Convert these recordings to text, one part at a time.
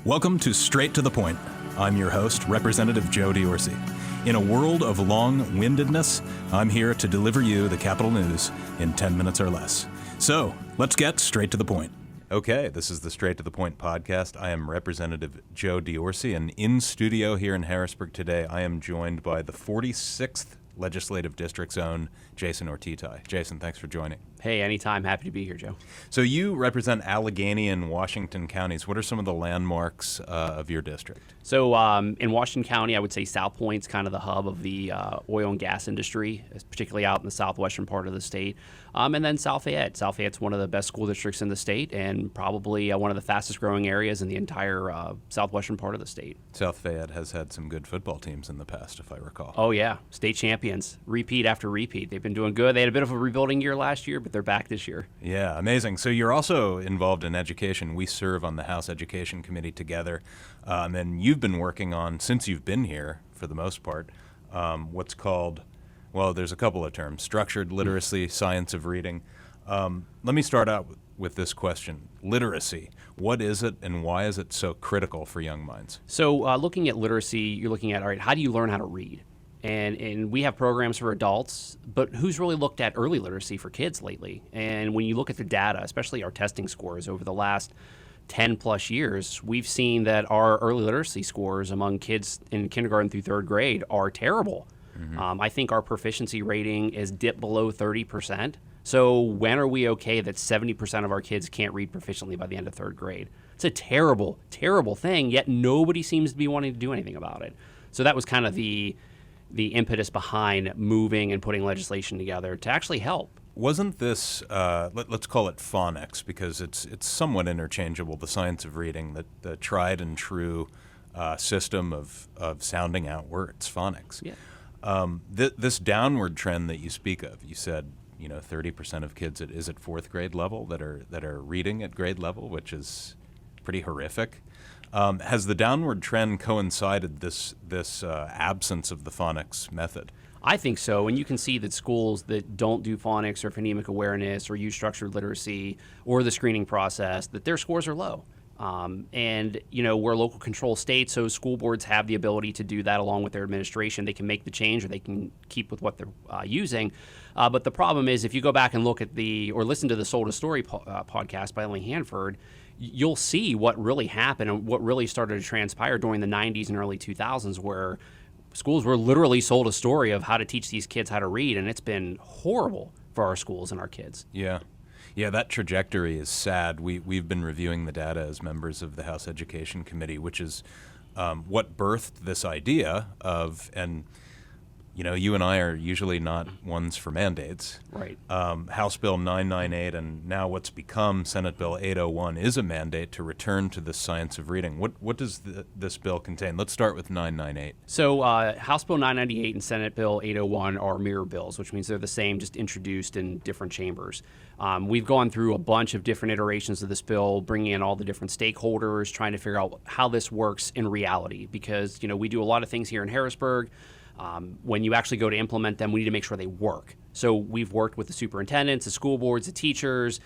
Welcome to Straight to the Point. I'm your host, Representative Joe D'Orsi. In a world of long-windedness, I'm here to deliver you the Capitol News in 10 minutes or less. So, let's get straight to the point. Okay, this is the Straight to the Point podcast. I am Representative Joe D'Orsi, and in studio here in Harrisburg today, I am joined by the 46th Legislative District's own Jason Ortitay. Jason, thanks for joining. Hey, anytime. Happy to be here, Joe. So you represent Allegheny and Washington counties. What are some of the landmarks of your district? So in Washington County, I would say South Point's kind of the hub of the oil and gas industry, particularly out in the southwestern part of the state. And then South Fayette. South Fayette's one of the best school districts in the state and probably one of the fastest growing areas in the entire southwestern part of the state. South Fayette has had some good football teams in the past, if I recall. Oh, yeah. State champions. Repeat after repeat. They've been doing good. They had a bit of a rebuilding year last year, but they're back this year. Yeah, amazing. So you're also involved in education. We serve on the House Education Committee together. And you've been working on, since you've been here, for the most part, what's called, well, there's a couple of terms, structured literacy, science of reading. Let me start out with this question. Literacy, what is it and why is it so critical for young minds? So looking at literacy, you're looking at, all right, how do you learn how to read? And we have programs for adults, but who's really looked at early literacy for kids lately? And when you look at the data, especially our testing scores over the last 10 plus years, we've seen that our early literacy scores among kids in kindergarten through third grade are terrible. Mm-hmm. I think our proficiency rating is dipped below 30%. So when are we okay that 70% of our kids can't read proficiently by the end of third grade? It's a terrible, terrible thing, yet nobody seems to be wanting to do anything about it. So that was kind of the impetus behind moving and putting legislation together to actually help. Wasn't this, let's call it phonics, because it's somewhat interchangeable, the science of reading, the tried and true system of sounding out words, phonics. Yeah. This downward trend that you speak of, you said, 30% of kids at fourth grade level that are reading at grade level, which is pretty horrific. Has the downward trend coincided this absence of the phonics method? I think so, and you can see that schools that don't do phonics or phonemic awareness or use structured literacy or the screening process, that their scores are low. And we're a local control state, so school boards have the ability to do that along with their administration. They can make the change or they can keep with what they're using. But the problem is if you go back and look at or listen to the Sold a Story podcast by Lee Hanford, you'll see what really happened and what really started to transpire during the 90s and early 2000s, where schools were literally sold a story of how to teach these kids how to read, and it's been horrible for our schools and our kids. Yeah, that trajectory is sad. We've been reviewing the data as members of the House Education Committee, which is what birthed this idea of, and you and I are usually not ones for mandates. Right. House Bill 998 and now what's become Senate Bill 801 is a mandate to return to the science of reading. What does this bill contain? Let's start with 998. So House Bill 998 and Senate Bill 801 are mirror bills, which means they're the same, just introduced in different chambers. We've gone through a bunch of different iterations of this bill, bringing in all the different stakeholders, trying to figure out how this works in reality, because we do a lot of things here in Harrisburg. When you actually go to implement them, we need to make sure they work. So we've worked with the superintendents, the school boards, the teachers,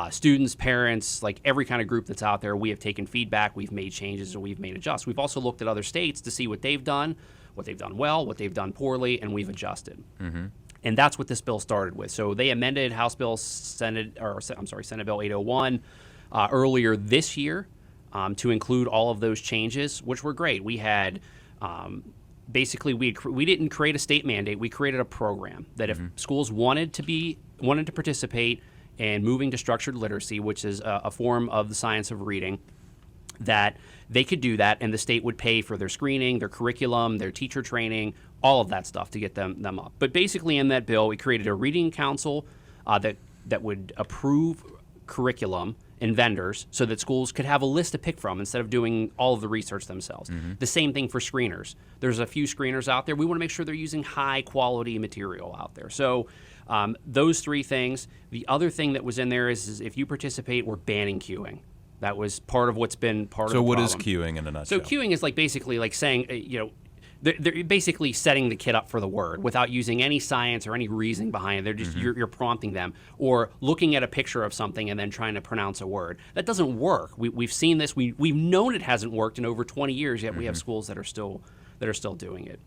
students, parents, like every kind of group that's out there. We have taken feedback, we've made changes, or we've made adjustments. We've also looked at other states to see what they've done well, what they've done poorly, and we've adjusted. Mm-hmm. And that's what this bill started with. So they amended Senate Bill 801 earlier this year to include all of those changes, which were great. We had basically, we didn't create a state mandate. We created a program that if schools wanted to participate in moving to structured literacy, which is a form of the science of reading, that they could do that, and the state would pay for their screening, their curriculum, their teacher training, all of that stuff to get them up. But basically, in that bill, we created a reading council that would approve curriculum and vendors so that schools could have a list to pick from instead of doing all of the research themselves. Mm-hmm. The same thing for screeners. There's a few screeners out there. We want to make sure they're using high quality material out there. So those three things. The other thing that was in there is if you participate, we're banning queuing. That was part of what's been part of the problem. So what is queuing in a nutshell? So queuing is basically saying, they're basically setting the kid up for the word without using any science or any reasoning behind it. They're just you're prompting them, or looking at a picture of something and then trying to pronounce a word. That doesn't work. We've seen this. We've known it hasn't worked in over 20 years. Yet we have schools that are still doing it.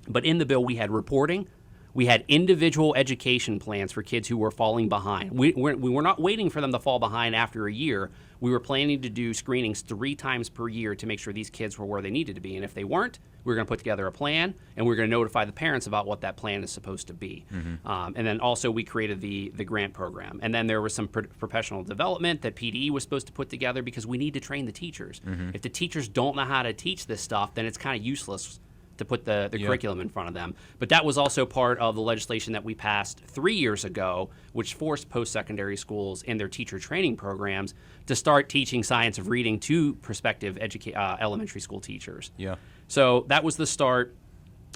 But in the bill, we had reporting. We had individual education plans for kids who were falling behind. We were not waiting for them to fall behind after a year. We were planning to do screenings 3 times per year to make sure these kids were where they needed to be. And if they weren't, we were going to put together a plan, and we were going to notify the parents about what that plan is supposed to be. And then also we created the grant program. And then there was some professional development that PD was supposed to put together because we need to train the teachers. If the teachers don't know how to teach this stuff, then it's kind of useless to put the curriculum in front of them. But that was also part of the legislation that we passed 3 years ago, which forced post-secondary schools in their teacher training programs to start teaching science of reading to prospective elementary school teachers. Yeah. So that was the start.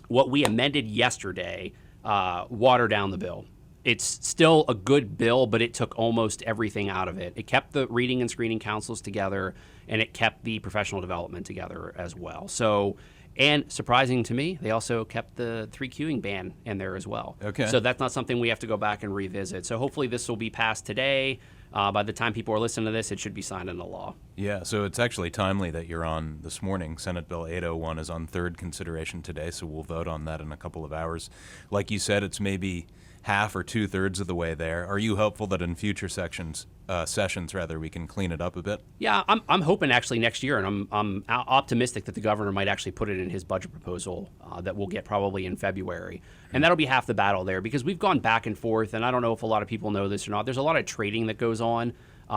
What we amended yesterday watered down the bill. It's still a good bill, but it took almost everything out of it. It kept the reading and screening councils together, and it kept the professional development together as well. So, and surprising to me, they also kept the 3 cueing ban in there as well. Okay. So that's not something we have to go back and revisit. So hopefully this will be passed today. By the time people are listening to this, it should be signed into law. Yeah, so it's actually timely that you're on this morning. Senate Bill 801 is on third consideration today, so we'll vote on that in a couple of hours. Like you said, it's maybe half or 2/3 of the way there. Are you hopeful that in future sessions, we can clean it up a bit? Yeah, I'm hoping actually next year, and I'm optimistic that the governor might actually put it in his budget proposal that we'll get probably in February. And that'll be half the battle there, because we've gone back and forth, and I don't know if a lot of people know this or not. There's a lot of trading that goes on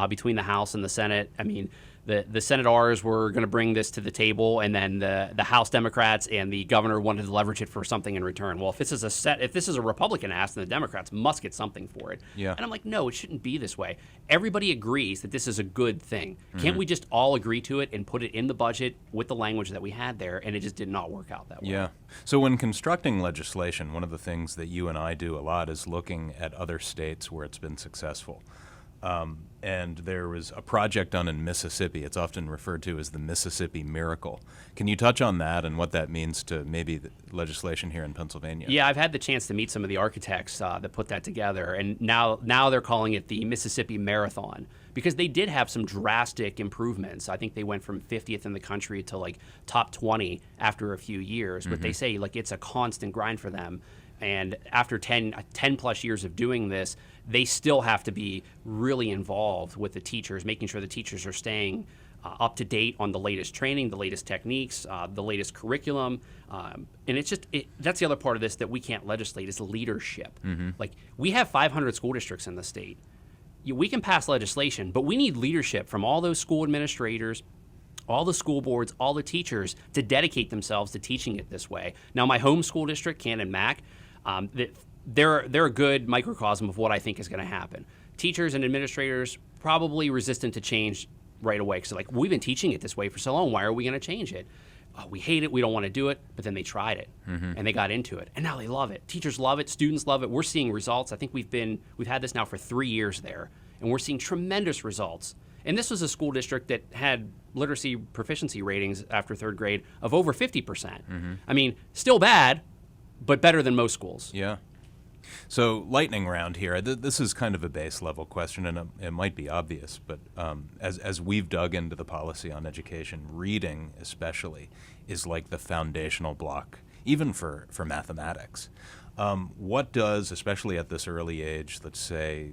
between the House and the Senate. I mean, the Senators were going to bring this to the table, and then the House Democrats and the governor wanted to leverage it for something in return. Well, if this is a Republican ask, then the Democrats must get something for it. Yeah. And I'm like, no, it shouldn't be this way. Everybody agrees that this is a good thing. Can't we just all agree to it and put it in the budget with the language that we had there? And it just did not work out that way. Yeah. So when constructing legislation, one of the things that you and I do a lot is looking at other states where it's been successful. And there was a project done in Mississippi. It's often referred to as the Mississippi Miracle. Can you touch on that and what that means to maybe the legislation here in Pennsylvania? Yeah, I've had the chance to meet some of the architects that put that together, and now they're calling it the Mississippi Marathon, because they did have some drastic improvements. I think they went from 50th in the country to like top 20 after a few years, but they say like it's a constant grind for them. And after 10 plus years of doing this, they still have to be really involved with the teachers, making sure the teachers are staying up to date on the latest training, the latest techniques, the latest curriculum. And that's the other part of this that we can't legislate is leadership. Like, we have 500 school districts in the state. We can pass legislation, but we need leadership from all those school administrators, all the school boards, all the teachers to dedicate themselves to teaching it this way. Now, my home school district, Canton Mac, they're a good microcosm of what I think is going to happen. Teachers and administrators probably resistant to change right away, because like, we've been teaching it this way for so long. Why are we going to change it? We hate it. We don't want to do it. But then they tried it and they got into it, and now they love it. Teachers love it. Students love it. We're seeing results. I think we've had this now for 3 years there, and we're seeing tremendous results. And this was a school district that had literacy proficiency ratings after 3rd grade of over 50%. I mean, still bad, but better than most schools. Yeah. So lightning round here. This is kind of a base level question, and it might be obvious, but as we've dug into the policy on education, reading especially is like the foundational block, even for mathematics. What does, especially at this early age, let's say,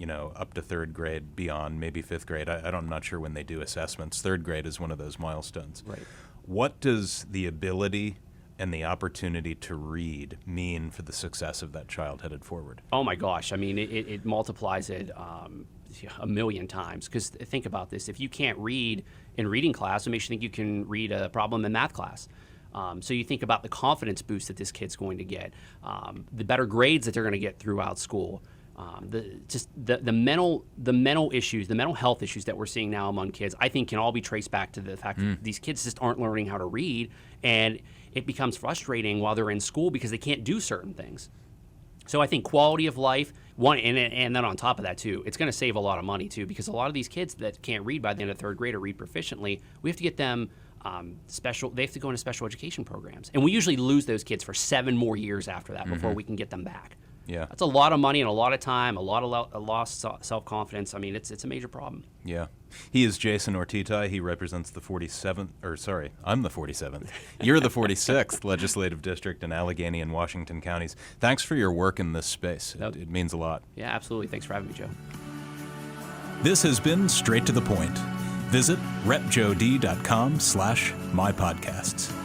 up to 3rd grade, beyond, maybe 5th grade, I'm not sure when they do assessments. 3rd grade is one of those milestones. Right. What does the ability and the opportunity to read mean for the success of that child headed forward? Oh my gosh. I mean, it multiplies it a million times. Because think about this. If you can't read in reading class, it makes you think you can read a problem in math class. So you think about the confidence boost that this kid's going to get, the better grades that they're going to get throughout school. The mental issues, the mental health issues that we're seeing now among kids, I think can all be traced back to the fact that these kids just aren't learning how to read, and it becomes frustrating while they're in school because they can't do certain things. So I think quality of life, and then on top of that too, it's going to save a lot of money too, because a lot of these kids that can't read by the end of 3rd grade or read proficiently, we have to get them They have to go into special education programs, and we usually lose those kids for 7 more years after that before we can get them back. Yeah. That's a lot of money and a lot of time, a lot of lost self-confidence. I mean, it's a major problem. Yeah. He is Jason Ortitay. He represents the 47th, or sorry, I'm the 47th. You're the 46th Legislative District in Allegheny and Washington counties. Thanks for your work in this space. It means a lot. Yeah, absolutely. Thanks for having me, Joe. This has been Straight to the Point. Visit repjod.com/mypodcasts.